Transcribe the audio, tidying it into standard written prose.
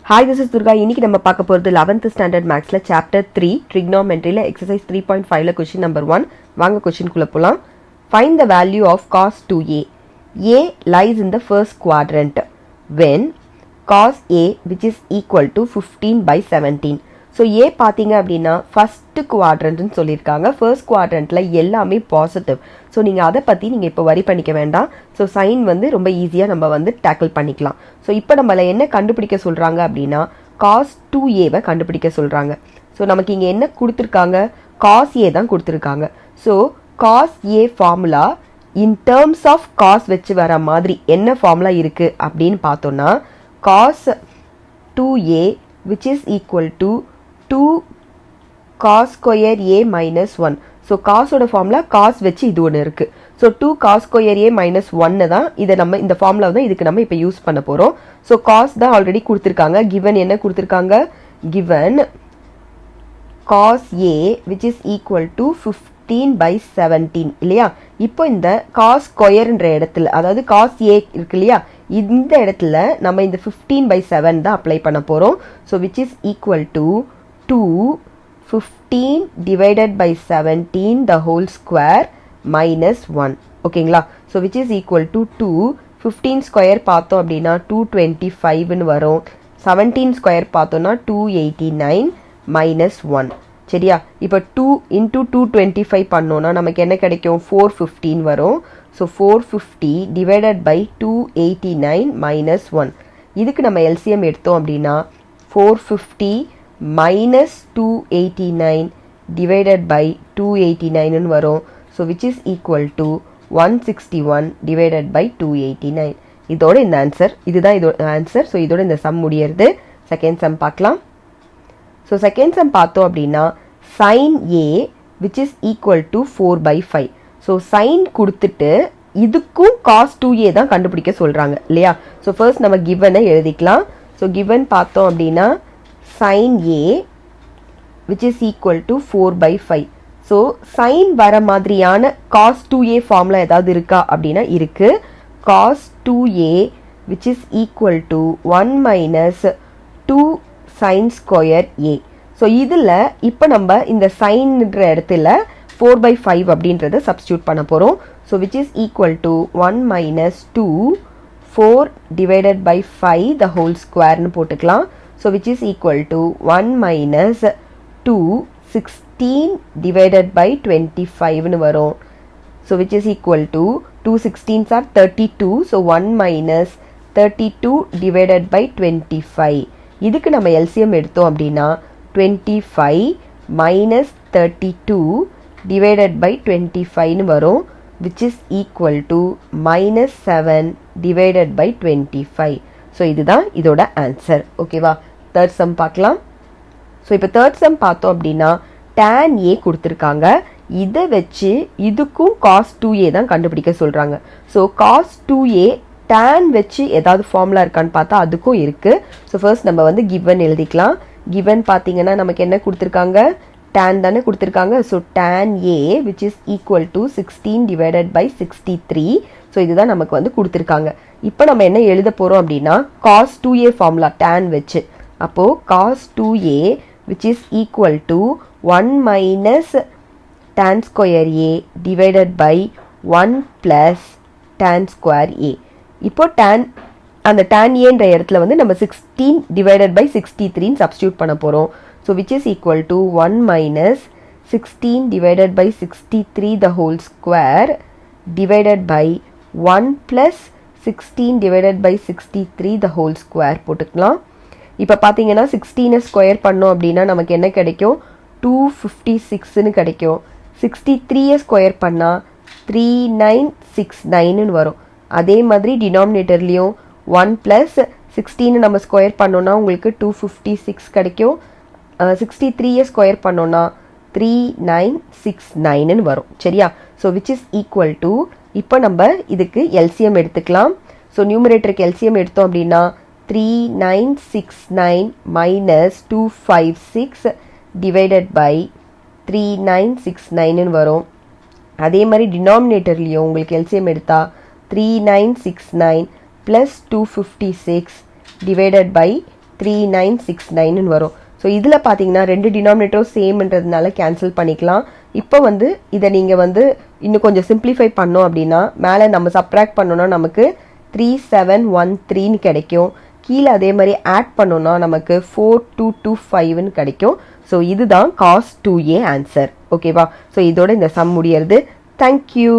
Hi, this is Durga. இன்னைக்கு நம்ம பார்க்க போறது 11th standard mathsல chapter 3 trigonometryல exercise 3.5ல question number 1. வாங்க question குள்ள போலாம். Find the value of cos 2a. A lies in the first quadrant when cos a which is equal to 15 by 17. So A பாத்தீங்க அப்படின்னா first quadrant ன்னு சொல்லிருக்காங்க. First quadrantல எல்லாமே positive. So நீங்க அதை பத்தி நீங்க இப்போ வரி பண்ணிக்க வேண்டாம். So sin வந்து ரொம்ப ஈஸியா நம்ம வந்து tackle பண்ணிக்கலாம். So இப்போ நம்மள என்ன கண்டுபிடிக்க சொல்றாங்க அப்படின்னா cos 2a வை கண்டுபிடிக்க சொல்றாங்க. So நமக்கு இங்க என்ன கொடுத்திருக்காங்க? cos a தான் கொடுத்திருக்காங்க. So cos a formula in terms of cos வச்சு வர மாதிரி என்ன formula இருக்கு அப்படின்னு பார்த்தோம்னா cos 2a which is equal to 2 cos square a minus 1. So cos ஓட formula cos வச்சு இது ஒன்று இருக்கு. So 2 cos square a minus 1 தான் இதை நம்ம இந்த formula தான் இதுக்கு நம்ம இப்போ யூஸ் பண்ண போறோம். So cos தான் ஆல்ரெடி கொடுத்திருக்காங்க. given என்ன கொடுத்திருக்காங்க? given cos a which is equal to 15 by 17 இல்லையா? இப்போ இந்த cos square என்ற இடத்துல அதாவது cos a இருக்கு இல்லையா? இந்த இடத்துல நம்ம இந்த 15 by 7 தான் அப்ளை பண்ண போறோம். So which is equal to 2 15 divided by 17 the whole square minus 1. ஓகேங்களா? So which is equal to 2 15 square பார்த்தோம் அப்படின்னா 225 ன்னு வரும். 17 square பார்த்தோம்னா 289 minus 1. சரியா? இப்போ 2 into 225 பண்ணோம்னா நமக்கு என்ன கிடைக்கும்? 415 வரும். So 450 divided by 289 minus 1. இதுக்கு நம்ம LCM எடுத்தோம் அப்படின்னா 450 minus 289 divided by 289 ன்னு வரும். So which is equal to 161 divided by 289. இதோட இந்த ஆன்சர் இதுதான் இதோட ஆன்சர். ஸோ இதோட இந்த சம் முடியறது. செகண்ட் சம் பார்க்கலாம். ஸோ செகண்ட் சம் பார்த்தோம் அப்படின்னா sin a which is equal to 4 by 5. So sin கொடுத்துட்டு இதுக்கும் cos 2a தான் கண்டுபிடிக்க சொல்றாங்க இல்லையா? ஸோ ஃபர்ஸ்ட் நம்ம given எழுதிக்கலாம். ஸோ given பார்த்தோம் அப்படின்னா sin a which is equal to 4 by 5. So sin வர மாதிரியான cos 2a ஃபார்முலா ஏதாவது இருக்கா அப்படின்னா இருக்கு. cos 2a which is equal to 1 minus 2 sin square a. So இதில் இப்போ நம்ம இந்த சைன்ன்ற இடத்துல 4 by 5 அப்படின்றத சப்ஸ்டியூட் பண்ண போகிறோம். So which is equal to 1 minus 2 4 divided by 5 the whole squareன்னு போட்டுக்கலாம். So which is equal to 1 minus 2 16 divided by 25 ன்னு வரும். So which is equal to 2 16s are 32. So 1 minus 32 divided by 25. இதுக்கு நம்ம LCM எடுத்தோம் அப்படின்னா 25 minus 32 divided by 25 ன்னு வரும். Which is equal to minus 7 divided by 25. So இதுதான் இதோட ஆன்சர். ஓகேவா? தேர்ட் சம் பார்க்கலாம். ஸோ இப்போ தேர்ட் சம் பார்த்தோம் அப்படின்னா tan a கொடுத்துருக்காங்க. இதை வச்சு இதுக்கும் cos 2a தான் கண்டுபிடிக்க சொல்கிறாங்க. ஸோ cos 2a tan வச்சு ஏதாவது ஃபார்முலா இருக்கான்னு பார்த்தா அதுக்கும் இருக்குது. ஸோ ஃபர்ஸ்ட் நம்ம வந்து given எழுதிக்கலாம். given பார்த்தீங்கன்னா நமக்கு என்ன கொடுத்துருக்காங்க? tan தானே கொடுத்துருக்காங்க. So tan a which is equal to 16 divided by 63. So இதுதான் நமக்கு வந்து கொடுத்துருக்காங்க. இப்போ நம்ம என்ன எழுத போகிறோம் அப்படின்னா cos 2a ஃபார்முலா tan வச்சு. அப்போது cos 2a which is equal to 1 minus tan square a divided by 1 plus tan square a. இப்போ tan அந்த tan aன்ற இடத்துல வந்து நம்ம 16 divided by 63 சப்ஸ்டியூட் பண்ண போகிறோம். So which is equal to 1 minus 16 divided by 63 the whole square divided by 1 plus 16 divided by 63 the whole square போட்டுக்கலாம். இப்போ பார்த்தீங்கன்னா 16 ஸ்கொயர் பண்ணோம் அப்படின்னா நமக்கு என்ன கிடைக்கும்? 256ன்னு கிடைக்கும். 63 ஸ்கொயர் பண்ணால் 3969ன்னு வரும். அதே மாதிரி டினாமினேட்டர்லேயும் 1 ப்ளஸ் 16 நம்ம ஸ்கொயர் பண்ணோன்னா உங்களுக்கு 256 கிடைக்கும். 63 ஸ்கொயர் பண்ணோன்னா 3969ன்னு வரும். சரியா? So which is equal to இப்போ நம்ம இதுக்கு LCM எடுத்துக்கலாம். ஸோ நியூமரேட்டருக்கு LCM எடுத்தோம் அப்படின்னா 3969 minus 256 divided by 3969ன்னு வரும். அதே மாதிரி டினாமினேட்டர்லேயும் உங்களுக்கு LCM எடுத்தா 3969 plus 256 divided by 3969 வரும். ஸோ இதில் பார்த்தீங்கன்னா ரெண்டு டினாமினேட்டரும் சேம்ன்றதுனால கேன்சல் பண்ணிக்கலாம். இப்போ வந்து இதை நீங்கள் வந்து இன்னும் கொஞ்சம் சிம்பிளிஃபை பண்ணோம் அப்படின்னா மேலே நம்ம சப்ராக்ட் பண்ணோன்னா நமக்கு 3713 கிடைக்கும். கீழே அதே மாதிரி ஆட் பண்ணோன்னா நமக்கு 4225 கிடைக்கும். ஸோ இதுதான் cos 2a ஆன்சர். ஓகேவா? ஸோ இதோட இந்த சம் முடியறது. தேங்க்யூ.